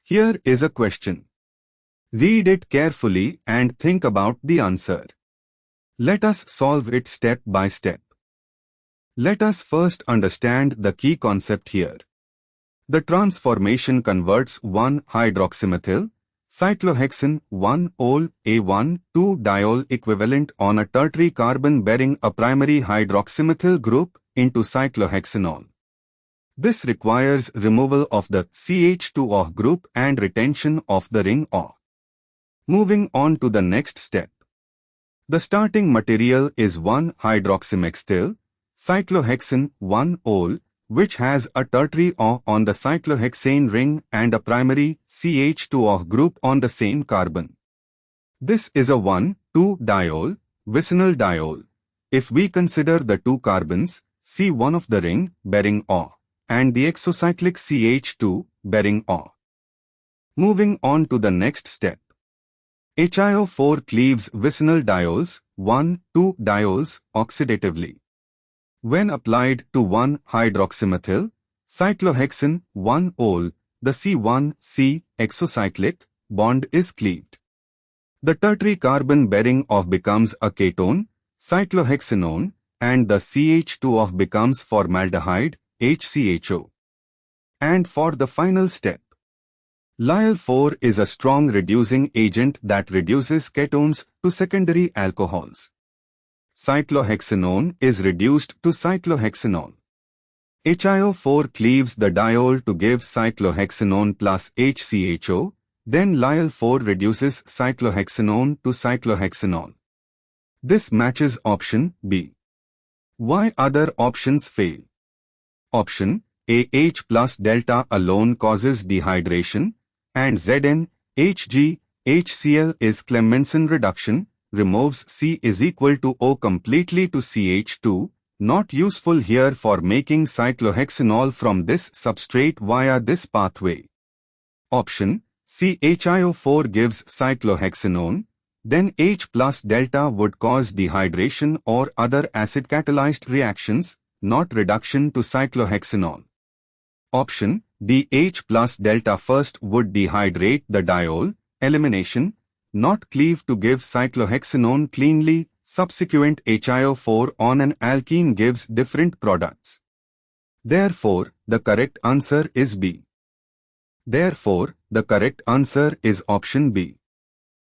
Here is a question. Read it carefully and think about the answer. Let us solve it step by step. Let us first understand the key concept here. The transformation converts 1-hydroxymethyl cyclohexane 1-ol A1,2-diol equivalent on a tertiary carbon bearing a primary hydroxymethyl group into cyclohexanol. This requires removal of the CH2O group and retention of the ring O. Moving on to the next step. The starting material is 1-hydroxymethyl cyclohexane 1-ol, which has a tertiary O on the cyclohexane ring and a primary CH2O group on the same carbon. This is a 1,2-diol, vicinal diol. If we consider the two carbons, C1 of the ring bearing O and the exocyclic CH2 bearing O. Moving on to the next step. HiO4 cleaves vicinal diols, 1,2-diols, oxidatively. When applied to 1-hydroxymethyl cyclohexane 1-ol, the C1,C exocyclic bond is cleaved. The tertiary carbon bearing O becomes a ketone, cyclohexanone, and the CH2O becomes formaldehyde, HCHO. And for the final step, Lyl4 is a strong reducing agent that reduces ketones to secondary alcohols. Cyclohexanone is reduced to cyclohexanol. HiO4 cleaves the diol to give cyclohexanone plus HCHO, then Lyl4 reduces cyclohexanone to cyclohexanol. This matches option B. Why other options fail? Option A, H plus delta alone causes dehydration, and Zn, Hg, HCl is Clemmensen reduction, removes C is equal to O completely to CH2, not useful here for making cyclohexanol from this substrate via this pathway. Option C, HiO4 gives cyclohexanone, then H plus delta would cause dehydration or other acid-catalyzed reactions, not reduction to cyclohexanol. Option D, H plus delta first would dehydrate the diol, elimination, not cleave to give cyclohexanone cleanly, subsequent HiO4 on an alkene gives different products. Therefore, the correct answer is B. Therefore, the correct answer is option B.